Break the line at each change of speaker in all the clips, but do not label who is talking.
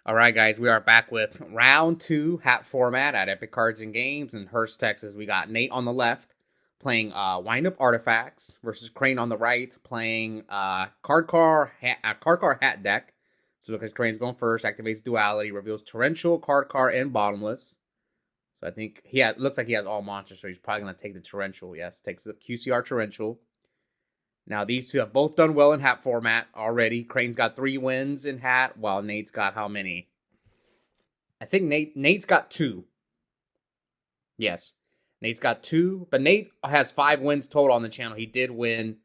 All right, guys, we are back with round two hat format at Epic Cards and Games in Hurst, Texas. We got Nate on the left playing Wind Up Artifacts versus Creighton on the right playing card car hat deck. So because Creighton's going first, activates Duality, reveals Torrential, card car, and Bottomless. So I think looks like he has all monsters, so he's probably going to take the Torrential. Yes, takes the QCR Torrential. Now, these two have both done well in hat format already. Crane's got 3 wins in hat, while Nate's got how many? I think Nate's got 2. Yes, Nate's got 2, but Nate has 5 wins total on the channel. He did win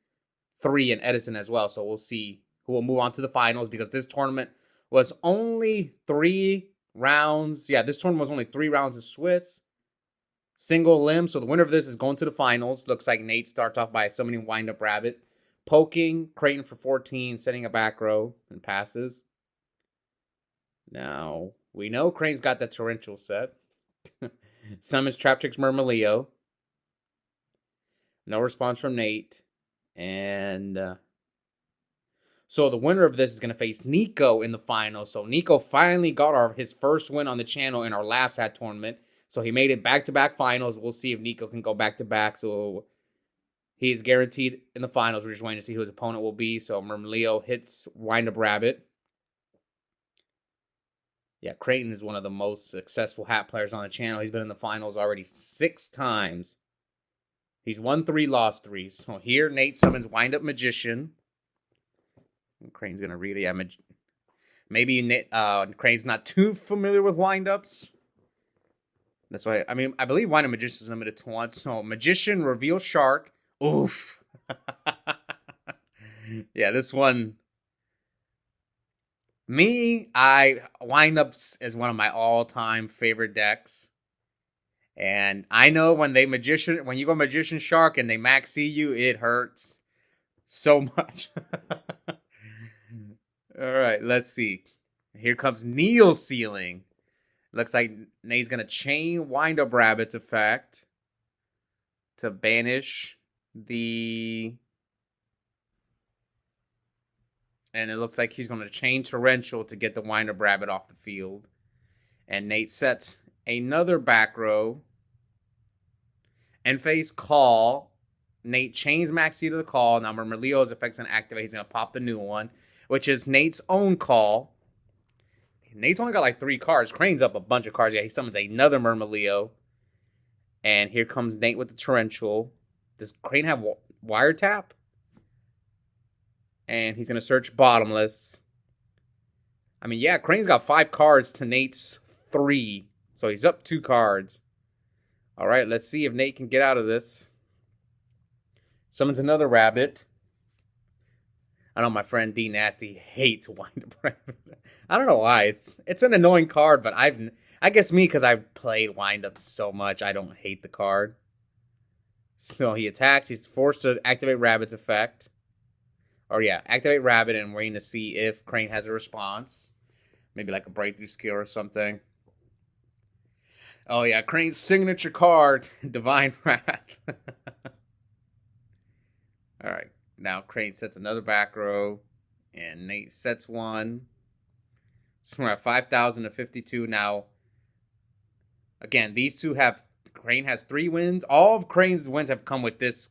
3 in Edison as well, so we'll see who will move on to the finals because this tournament was only 3 rounds. Yeah, this tournament was only 3 rounds of Swiss. Single limb, so the winner of this is going to the finals. Looks like Nate starts off by summoning Wind Up Rabbit, poking Creighton for 14, setting a back row, and passes. Now, we know Creighton's got the Torrential set. Summons Traptrix Murmileo. No response from Nate. And so the winner of this is going to face Nico in the finals. So Nico finally got his first win on the channel in our last hat tournament. So he made it back-to-back finals. We'll see if Nico can go back-to-back. So he is guaranteed in the finals. We're just waiting to see who his opponent will be. So Murmileo hits Wind Up Rabbit. Yeah, Creighton is one of the most successful hat players on the channel. He's been in the finals already 6 times. He's won 3, lost 3. So here, Nate summons Wind Up Magician. Creighton's going to read it. Yeah, maybe Creighton's not too familiar with wind-ups. That's why, I believe Wind Up Magician is limited to 1. So Magician, reveal Shark. Oof. Yeah, this one. Wind-ups is one of my all-time favorite decks. And I know when you go Magician Shark and they max see you, it hurts so much. All right, let's see. Here comes Neil Sealing. Looks like Nate's going to chain Wind Up Rabbit's effect to banish the... And it looks like he's going to chain Torrential to get the Wind Up Rabbit off the field. And Nate sets another back row. And face Call. Nate chains Maxi to the Call. Now Murmileo's effect's going to activate. He's going to pop the new one, which is Nate's own Call. Nate's only got like 3 cards. Crane's up a bunch of cards. Yeah, he summons another Murmileo. And here comes Nate with the Torrential. Does Crane have Wiretap? And he's going to search Bottomless. Yeah, Crane's got 5 cards to Nate's 3. So he's up 2 cards. All right, let's see if Nate can get out of this. Summons another rabbit. I know my friend D Nasty hates Wind Up Rabbit. I don't know why. It's an annoying card, but I guess me because I've played Wind Up so much, I don't hate the card. So he attacks. He's forced to activate Rabbit's effect. Or yeah, activate Rabbit and waiting to see if Crane has a response. Maybe like a breakthrough skill or something. Oh yeah, Crane's signature card, Divine Wrath. All right. Now Crane sets another back row, and Nate sets one. So we're at 5,052 now. Again, these two Crane has 3 wins. All of Crane's wins have come with this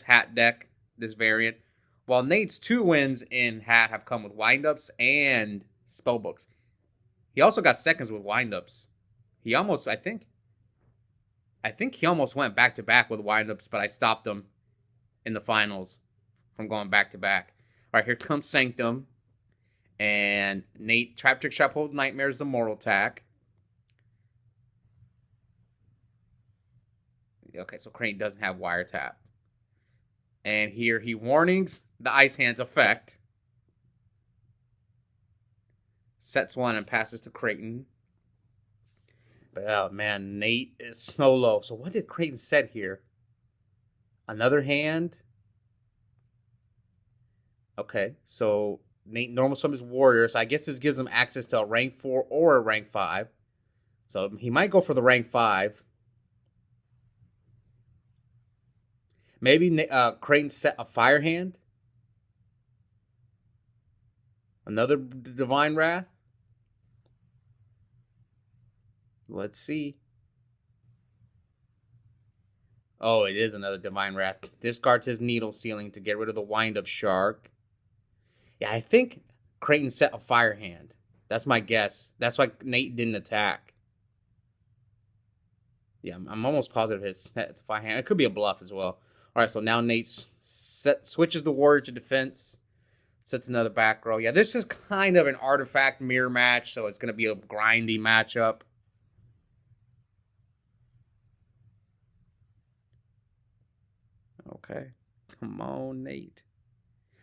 hat deck, this variant. While Nate's 2 wins in hat have come with windups and spellbooks. He also got seconds with windups. I think he almost went back to back with windups, but I stopped him in the finals from going back to back. All right, here comes Sanctum. And Nate, Traptrix, Traphold, Nightmares, the Mortal Attack. Okay, so Crane doesn't have Wiretap. And here he warnings the Ice Hand's effect. Sets one and passes to Creighton. But oh man, Nate is so low. So what did Creighton set here? Another hand? Okay, so Nate normal summons Warrior, so I guess this gives him access to a rank 4 or a rank 5. So he might go for the rank 5. Maybe Creighton set a Fire Hand. Another Divine Wrath. Let's see. Oh, it is another Divine Wrath. Discards his Needle Ceiling to get rid of the Wind-Up Shark. Yeah, I think Creighton set a Fire Hand. That's my guess. That's why Nate didn't attack. Yeah, I'm almost positive his set's a Fire Hand. It could be a bluff as well. All right, so now Nate switches the Warrior to defense. Sets another back row. Yeah, this is kind of an artifact mirror match, so it's going to be a grindy matchup. Okay. Come on, Nate.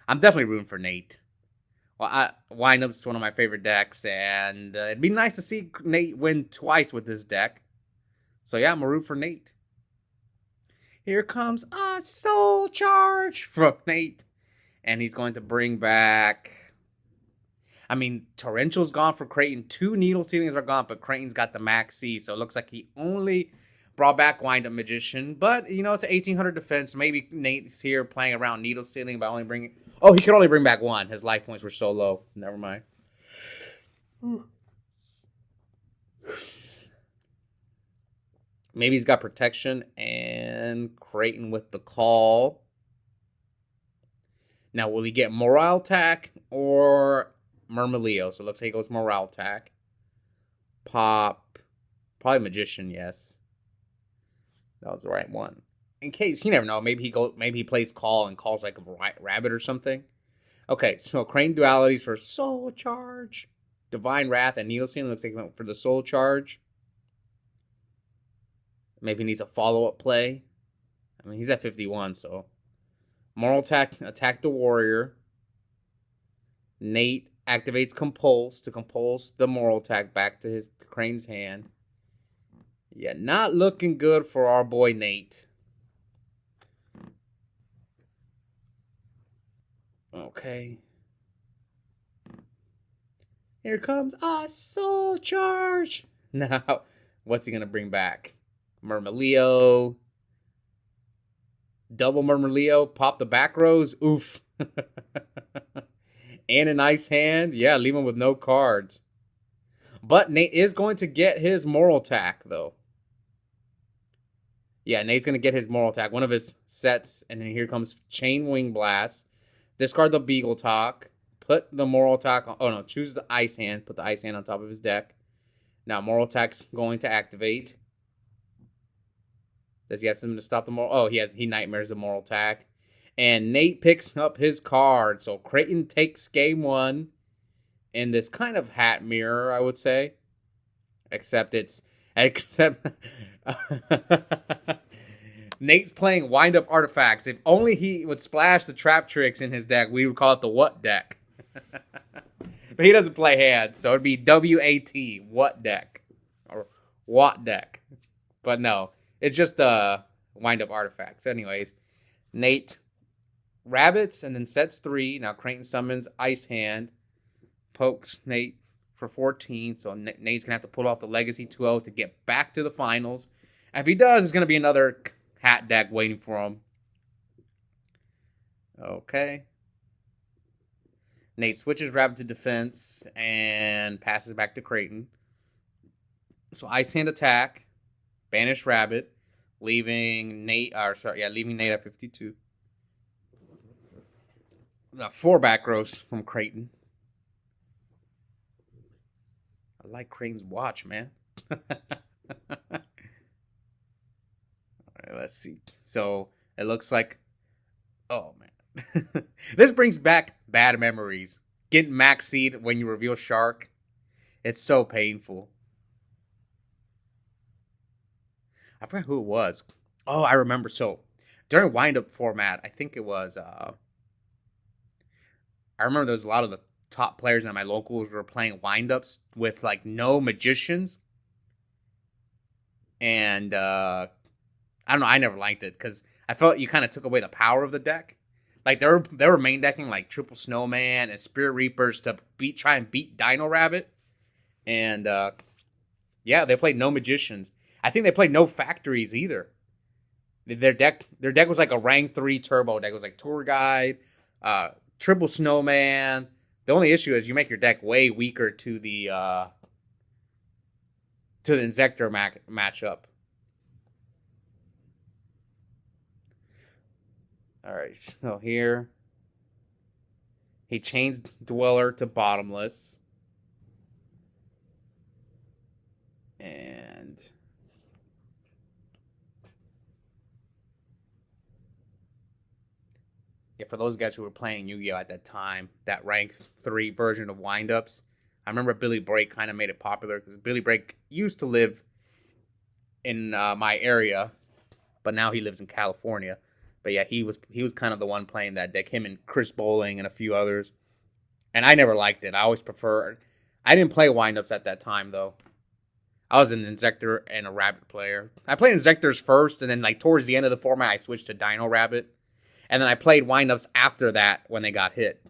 I'm definitely rooting for Nate. Well, Windup's one of my favorite decks, and it'd be nice to see Nate win twice with this deck. So yeah, I'm going to root for Nate. Here comes a Soul Charge from Nate. And he's going to bring back... I mean, Torrential's gone for Creighton. 2 Needle Ceilings are gone, but Creighton's got the Max C. So it looks like he only brought back Wind-Up Magician. But, you know, it's an 1800 defense. Maybe Nate's here playing around Needle Ceiling by only bringing... Oh, he could only bring back 1. His life points were so low. Never mind. Maybe he's got protection and Creighton with the call. Now, will he get Morale Attack or Murmileo? So it looks like he goes Morale Attack. Pop. Probably Magician, yes. That was the right one. In case, you never know. Maybe he plays Call and calls like a rabbit or something. Okay, so Creighton dualities for Soul Charge. Divine Wrath and Needle Ceiling looks like he went for the Soul Charge. Maybe he needs a follow-up play. I mean, he's at 51, so... Moral attack the Warrior. Nate activates Compulse to compulse the Moral Attack back to his Crane's hand. Yeah, not looking good for our boy Nate. Okay. Here comes a Soul Charge. Now, what's he going to bring back? Murmileo. Double Murmileo, pop the back rows. Oof. And an Ice Hand. Yeah, leave him with no cards. But Nate is going to get his Moral Attack, though. Yeah, Nate's going to get his Moral Attack. One of his sets. And then here comes Chain Wing Blast. Discard the Beagle Talk. Put the Moral Attack on... Oh, no. Choose the Ice Hand. Put the Ice Hand on top of his deck. Now, Moral Attack's going to activate. Does he have something to stop the moral? Oh, he nightmares the Moral Attack. And Nate picks up his card. So Creighton takes game 1 in this kind of hat mirror, I would say. Except Nate's playing Wind-Up Artifacts. If only he would splash the Trap Tricks in his deck, we would call it the What deck. But he doesn't play hands, so it'd be W-A-T, What deck. Or What deck. But no. It's just Wind-Up Artifacts. Anyways, Nate rabbits and then sets 3. Now Creighton summons Ice Hand. Pokes Nate for 14. So Nate's going to have to pull off the Legacy 2-0 to get back to the finals. And if he does, it's going to be another hat deck waiting for him. Okay. Nate switches rabbit to defense and passes back to Creighton. So Ice Hand attack. Banish Rabbit, leaving Nate at 52. 4 back rows from Creighton. I like Creighton's watch, man. All right, let's see. So it looks like, oh man, this brings back bad memories. Getting max seed when you reveal Shark, it's so painful. I forgot who it was. Oh, I remember. So, during Wind-Up format, I think it was... I remember there was a lot of the top players in my locals were playing Wind-Ups with, like, no Magicians. And, I don't know, I never liked it, because I felt you kind of took away the power of the deck. Like, they were main decking, like, Triple Snowman and Spirit Reapers to try and beat Dino Rabbit. And, yeah, they played no Magicians. I think they played no Factories either. Their deck was like a rank 3 turbo deck. It was like Tour Guide, Triple Snowman, The only issue is you make your deck way weaker to the Insector matchup. All right, so here he changed Dweller to Bottomless. And yeah, for those guys who were playing Yu-Gi-Oh at that time, that rank 3 version of windups, I remember Billy Brake kind of made it popular because Billy Brake used to live in my area, but now he lives in California. But yeah, he was kind of the one playing that deck. Him and Chris Bowling and a few others. And I never liked it. I always preferred. I didn't play windups at that time though. I was an Insector and a Rabbit player. I played Insectors first, and then like towards the end of the format, I switched to Dino Rabbit. And then I played windups after that when they got hit.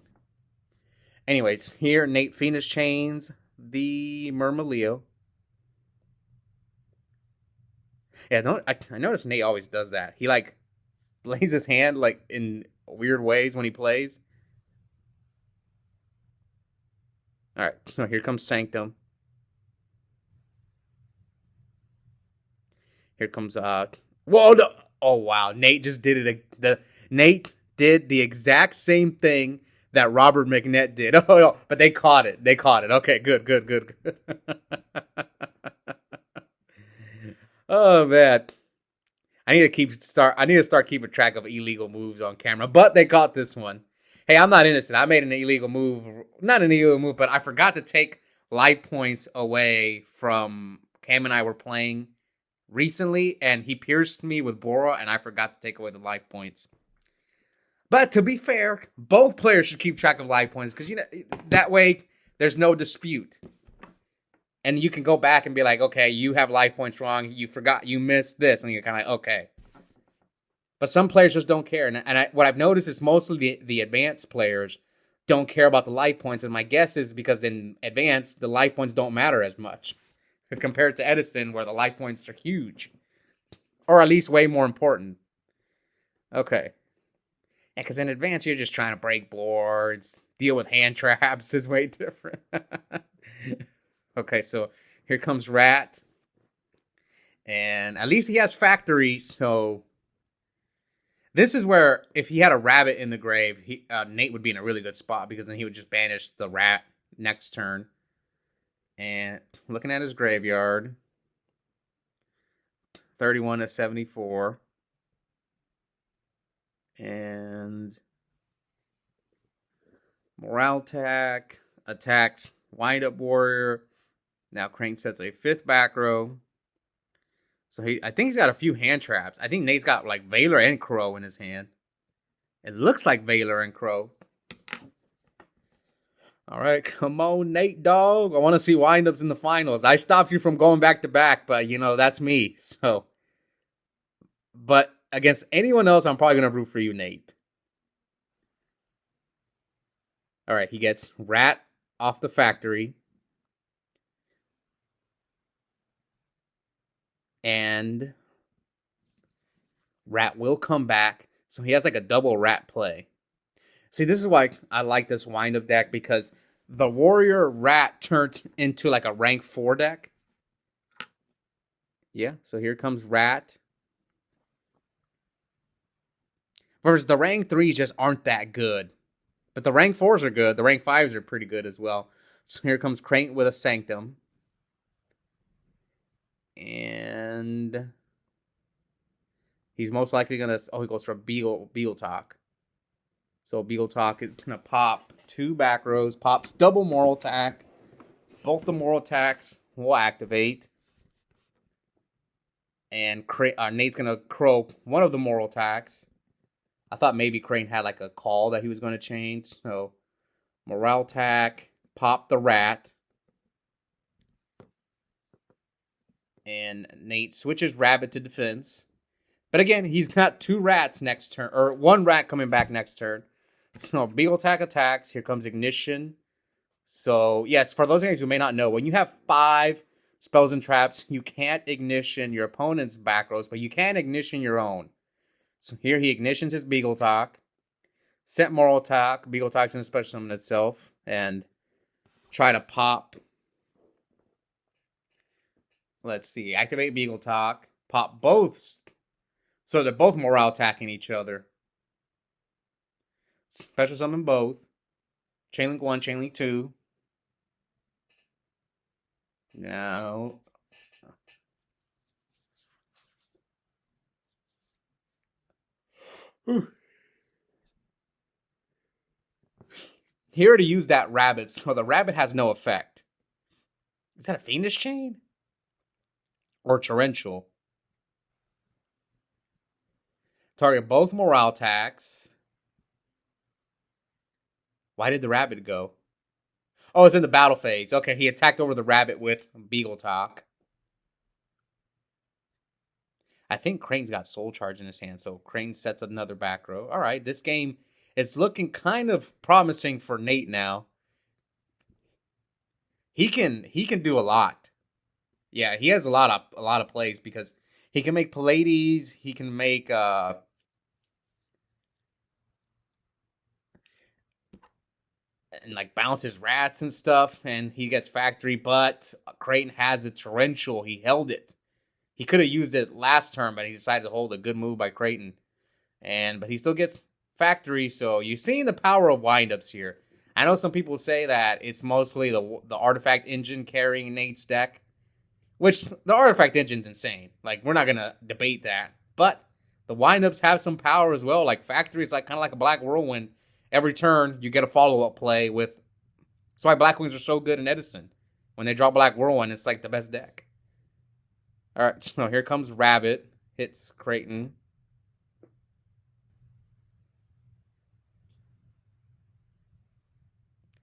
Anyways, here Nate Phoenix chains the Murmileo. Yeah, I noticed Nate always does that. He like lays his hand like in weird ways when he plays. All right, so here comes Sanctum. Here comes whoa! No. Oh wow, Nate just did it. Nate did the exact same thing that Robert McNett did. Oh no, but they caught it. They caught it. Okay, good. Oh man. I need to start keeping track of illegal moves on camera, but they caught this one. Hey, I'm not innocent. I made an illegal move. Not an illegal move, but I forgot to take life points away from Cam and I were playing recently, and he pierced me with Bora, and I forgot to take away the life points. But to be fair, both players should keep track of life points because that way there's no dispute. And you can go back and be like, okay, you have life points wrong. You forgot, you missed this. And you're kind of like, okay. But some players just don't care. And what I've noticed is mostly the advanced players don't care about the life points. And my guess is because in advanced, the life points don't matter as much compared to Edison, where the life points are huge. Or at least way more important. Okay. And because in advanced, you're just trying to break boards, deal with hand traps is way different. Okay, so here comes Rat. And at least he has Factory, so this is where if he had a Rabbit in the grave, Nate would be in a really good spot because then he would just banish the Rat next turn. And looking at his graveyard, 31 to 74. And Morale attacks Wind Up Warrior. Now Creighton sets a 5th back row. So I think he's got a few hand traps. I think Nate's got like Valor and Crow in his hand. It looks like Valor and Crow. All right, come on, Nate, dog. I want to see windups in the finals. I stopped you from going back to back, but that's me. So, but against anyone else, I'm probably gonna root for you, Nate. All right, he gets Rat off the Factory. And Rat will come back. So he has like a double Rat play. See, this is why I like this wind-up deck, because the Warrior Rat turns into like a rank 4 deck. Yeah, so here comes Rat. Versus the rank 3s just aren't that good. But the rank 4s are good. The rank 5s are pretty good as well. So here comes Creighton with a Sanctum. And he's most likely going to... Oh, he goes for Beagle Talk. So Beagle Talk is going to pop 2 back rows. Pops double Moral Attack. Both the Moral Attacks will activate. And Nate's going to Crow one of the Moral Attacks. I thought maybe Creighton had like a call that he was going to change. So Morale Attack. Pop the Rat. And Nate switches Rabbit to defense. But again, he's got 2 rats next turn. Or 1 rat coming back next turn. So Beagle Attack attacks. Here comes Ignition. So yes, for those guys who may not know, when you have 5 spells and traps, you can't ignition your opponent's back rows, but you can ignition your own. So here he ignitions his Beagle Talk. Set Moral Attack. Beagle Attack's going to special summon itself and try to pop. Let's see. Activate Beagle Talk. Pop both. So they're both morale attacking each other. Special summon both. Chainlink 1, Chainlink 2. Now. Here to use that rabbit, so the rabbit has no effect. Is that a Fiendish Chain? Or Torrential? Target both morale attacks. Why did the rabbit go? Oh, it's in the battle phase. Okay, he attacked over the rabbit with Beagle Talk. I think Creighton's got Soul Charge in his hand, so Creighton sets another back row. All right, this game is looking kind of promising for Nate now. He can do a lot. Yeah, he has a lot of plays because he can make Pallades, he can make and like bounces rats and stuff, and he gets factory, but Creighton has a torrential. He held it. He could have used it last turn, but he decided to hold a good move by Creighton. But he still gets factory, so you're seeing the power of windups here. I know some people say that it's mostly the artifact engine carrying Nate's deck, which the artifact engine's insane. Like, we're not gonna debate that. But the windups have some power as well. Like factory is like kind of like a Black Whirlwind. Every turn you get a follow-up play with. That's why Black Wings are so good in Edison. When they draw Black Whirlwind, it's like the best deck. Alright, so here comes Rabbit. Hits Creighton.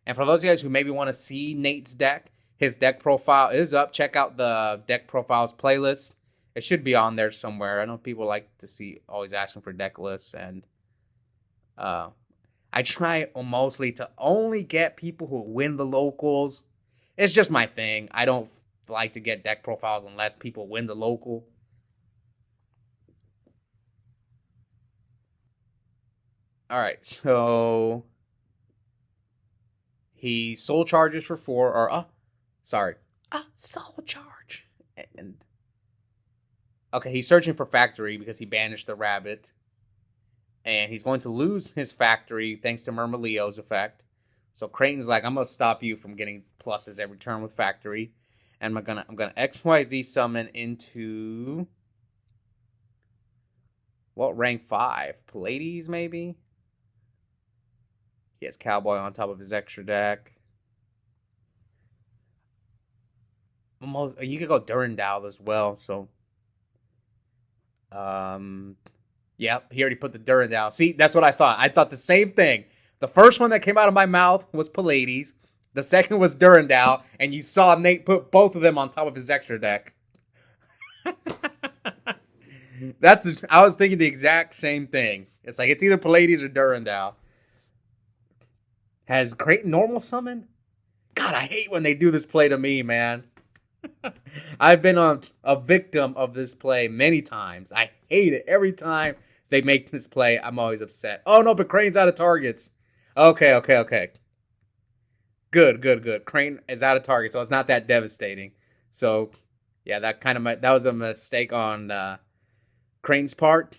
And for those guys who maybe want to see Nate's deck, his deck profile is up. Check out the deck profiles playlist. It should be on there somewhere. I know people like to see, always asking for deck lists. And I try mostly to only get people who win the locals. It's just my thing. I don't like to get deck profiles unless people win the local. Alright, so he soul charges for 4, or soul charge. And okay, he's searching for factory because he banished the rabbit. And he's going to lose his factory thanks to Murmaleo's effect. So Creighton's like, I'm gonna stop you from getting pluses every turn with factory. And I'm gonna XYZ summon into what, rank 5? Pallades, maybe? He has Cowboy on top of his extra deck. You could go Durandal as well, so yep, he already put the Durandal. See, that's what I thought. I thought the same thing. The first one that came out of my mouth was Pallades. The second was Durandal, and you saw Nate put both of them on top of his extra deck. I was thinking the exact same thing. It's like, it's either Pallades or Durandal. Has Creighton normal summon? God, I hate when they do this play to me, man. I've been a victim of this play many times. I hate it. Every time they make this play, I'm always upset. Oh no, but Creighton's out of targets. Okay. Good. Creighton is out of target, so it's not that devastating. So, yeah, that was a mistake on Creighton's part.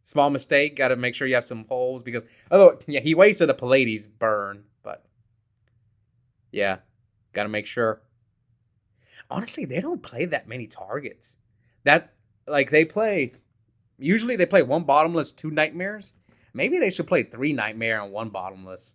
Small mistake. Got to make sure you have some holes because, although, yeah, he wasted a Pallades burn, but yeah, got to make sure. Honestly, they don't play that many targets. Usually they play 1 bottomless, 2 nightmares. Maybe they should play 3 nightmare and 1 bottomless.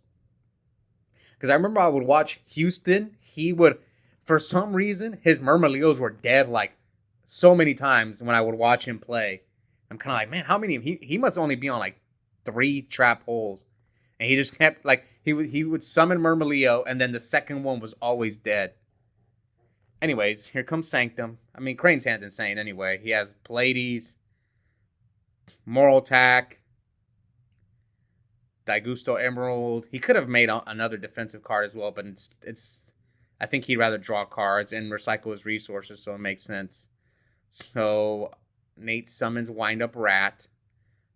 Because I remember I would watch Houston. He would, for some reason, his Murmaleos were dead like so many times when I would watch him play. I'm kind of like, man, how many? He must only be on like 3 trap holes. And he just kept, like, he would summon Murmaleo, and then the second one was always dead. Anyways, here comes Sanctum. I mean, Creighton's hand's insane anyway. He has Pallades, Moral Attack, Daigusto Emerald. He could have made another defensive card as well, but it's I think he'd rather draw cards and recycle his resources, so it makes sense. So Nate summons Wind Up Rat.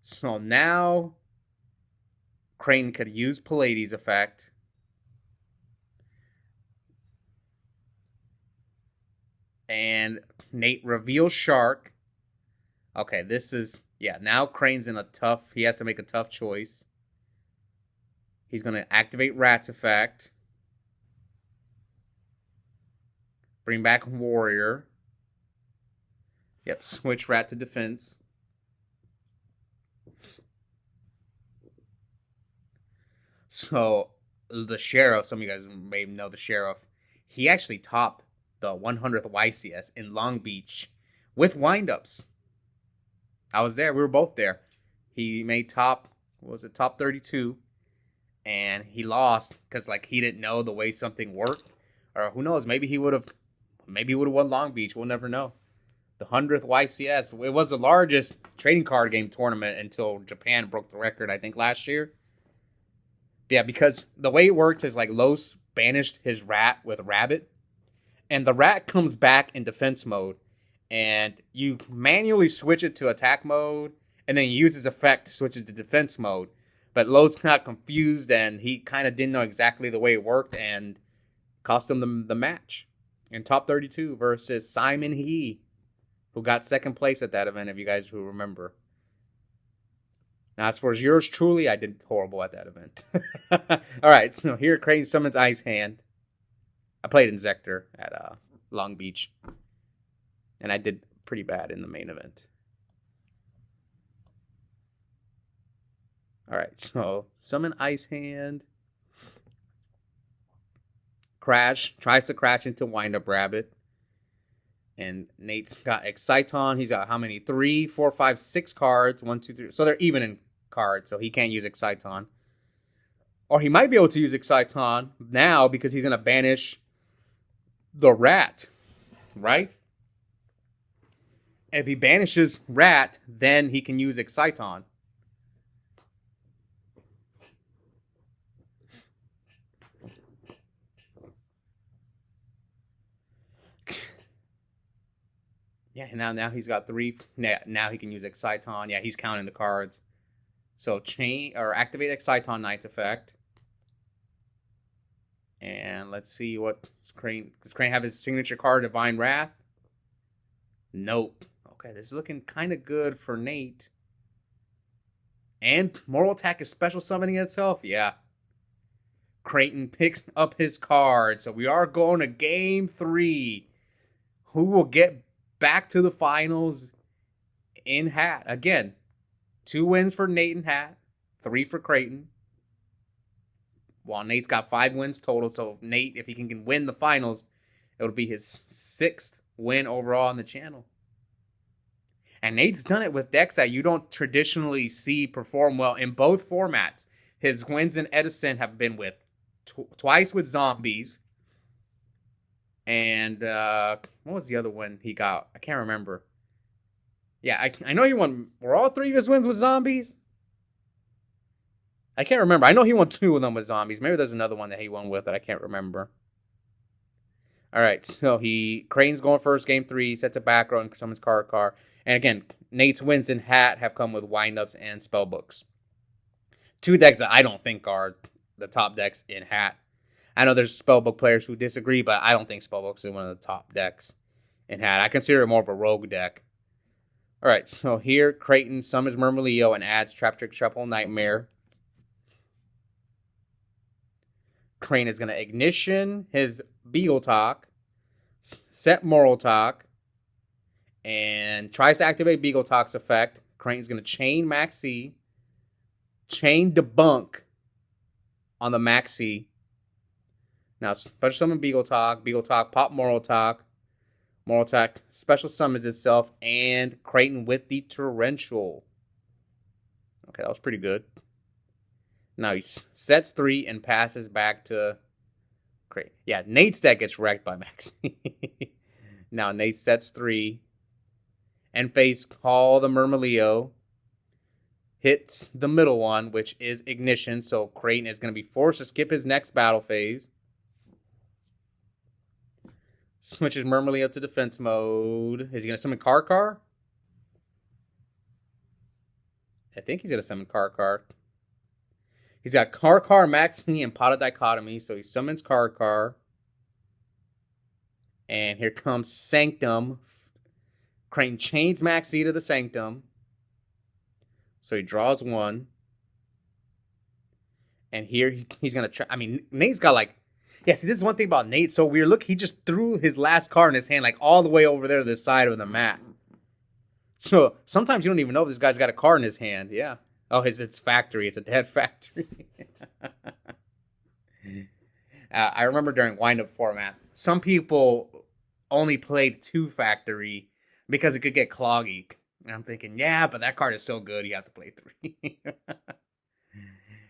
So now Creighton could use Pallades effect. And Nate reveals Shark. Okay, this is... Yeah, now Creighton's in a tough... He has to make a tough choice. He's going to activate Rat's effect. Bring back Warrior. Yep, switch Rat to defense. So, the Sheriff, some of you guys may know the Sheriff, he actually topped the 100th YCS in Long Beach with windups. I was there. We were both there. He made top 32, and he lost because he didn't know the way something worked, or who knows, maybe he would have won Long Beach. We'll never know. The 100th YCS. It was the largest trading card game tournament until Japan broke the record, I think, last year. Yeah, because the way it works is Los banished his rat with Rabbit, and the rat comes back in defense mode, and you manually switch it to attack mode, and then you use his effect to switch it to defense mode. But Los got confused, and he kind of didn't know exactly the way it worked, and cost him the match in top 32 versus Simon He, who got second place at that event, if you guys who remember. Now, as for yours truly, I did horrible at that event. All right, so here Creighton summons Ice Hand. I played in Zector at Long Beach, and I did pretty bad in the main event. All right, so summon Ice Hand. Crash, tries to crash into Wind-Up Rabbit. And Nate's got Exciton. He's got how many? 3, 4, 5, 6 cards. 1, 2, 3. So they're even in cards, so he can't use Exciton. Or he might be able to use Exciton now because he's going to banish the rat, right? If he banishes rat, then he can use Exciton. Yeah, now he's got 3. Now he can use Exciton. Yeah, he's counting the cards. So activate Exciton Knight's effect. And let's see what Creighton... Does Creighton have his signature card, Divine Wrath? Nope. Okay, this is looking kind of good for Nate. And Moral Attack is special summoning itself? Yeah. Creighton picks up his card. So we are going to game 3. Who will get back to the finals in Hat? Again, 2 wins for Nate and Hat, 3 for Creighton. While Nate's got 5 wins total. So Nate, if he can win the finals, it'll be his 6th win overall on the channel. And Nate's done it with decks that you don't traditionally see perform well in both formats. His wins in Edison have been with twice with zombies. And what was the other one he got? I can't remember. Yeah, I know he won. Were all 3 of his wins with zombies? I can't remember. I know he won 2 of them with zombies. Maybe there's another one that he won with that I can't remember. All right, so Creighton's going first, game 3. Sets a back row and summons card. And again, Nate's wins in Hat have come with windups and spellbooks. 2 decks that I don't think are the top decks in Hat. I know there's spellbook players who disagree, but I don't think spellbooks is one of the top decks in Hat. I consider it more of a rogue deck. All right, so here Creighton summons Murmillo and adds Trap Trick Triple Nightmare. Creighton is going to ignition his Beagle Talk, set Moral Talk, and tries to activate Beagle Talk's effect. Creighton's going to chain Maxi, chain Debunk on the Maxi. Now, special summon Beagle Talk, pop Moral Talk. Moral Talk special summons itself, and Creighton with the Torrential. Okay, that was pretty good. Now he sets 3 and passes back to Creighton. Yeah, Nate's deck gets wrecked by Maxi. Now Nate sets 3 and face Call the Murmillo. Hits the middle one, which is Ignition, so Creighton is going to be forced to skip his next battle phase. Switches Murmillo to defense mode. Is he going to summon Car? I think he's going to summon Car. He's got Car, Maxine, and Pot of Dichotomy. So he summons Car. And here comes Sanctum. Creighton chains Maxie to the Sanctum. So he draws one. And here he's going to try. I mean, Nate's got like... Yeah, see, this is one thing about Nate. So weird. Look, he just threw his last card in his hand like all the way over there to the side of the mat. So sometimes you don't even know if this guy's got a card in his hand. Yeah. Oh, it's factory. It's a dead factory. I remember during wind-up format, some people only played 2 factory because it could get cloggy. And I'm thinking, yeah, but that card is so good, you have to play 3.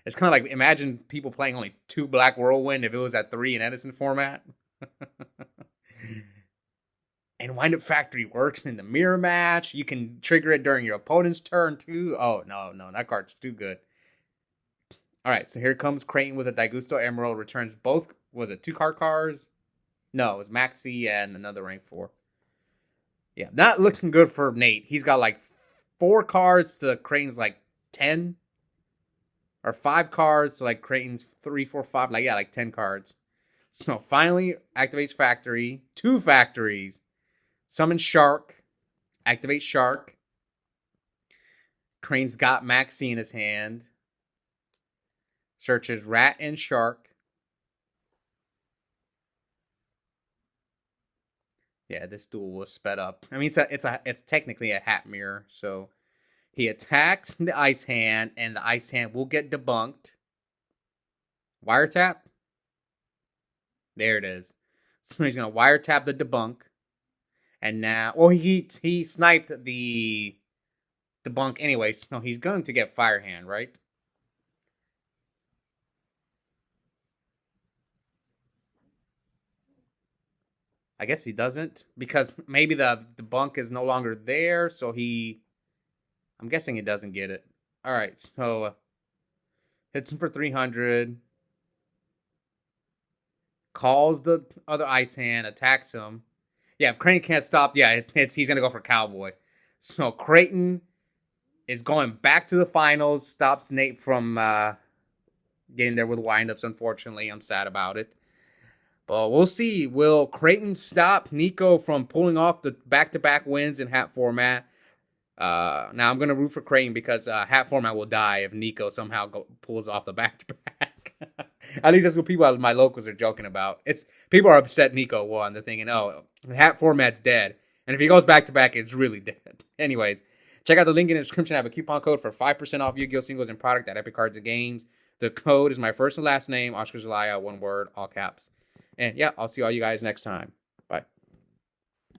It's kind of like, imagine people playing only 2 Black Whirlwind if it was at 3 in Edison format. And Wind Up Factory works in the mirror match. You can trigger it during your opponent's turn too. Oh, no, that card's too good. All right, so here comes Creighton with a Daigusto Emerald. Returns both, was it 2 cards? No, it was Maxi and another rank 4. Yeah, not looking good for Nate. He's got like 4 cards to Creighton's like 10. Or 5 cards to like Creighton's 3, 4, 5. Like 10 cards. So finally activates Factory. 2 factories. Summon Shark. Activate Shark. Creighton's got Maxi in his hand. Searches Rat and Shark. Yeah, this duel was sped up. I mean, it's technically a hat mirror, so he attacks the Ice Hand, and the Ice Hand will get debunked. Wiretap. There it is. So he's gonna wiretap the debunk, and now, well, he sniped the debunk anyway, so he's going to get Firehand, right? I guess he doesn't, because maybe the debunk is no longer there, so I'm guessing he doesn't get it. All right, so hits him for 300. Calls the other Ice Hand, attacks him. Yeah, if Creighton can't stop, yeah, he's going to go for Cowboy. So Creighton is going back to the finals, stops Nate from getting there with windups, unfortunately. I'm sad about it. But we'll see. Will Creighton stop Nico from pulling off the back-to-back wins in hat format? Now I'm going to root for Creighton because hat format will die if Nico somehow pulls off the back-to-back. At least that's what people at my locals are joking about. People are upset Nico won. They're thinking, oh, hat format's dead. And if he goes back-to-back, it's really dead. Anyways, check out the link in the description. I have a coupon code for 5% off Yu-Gi-Oh! Singles and product at Epic Cards and Games. The code is my first and last name, Oscar Zelaya, one word, all caps. And yeah, I'll see all you guys next time.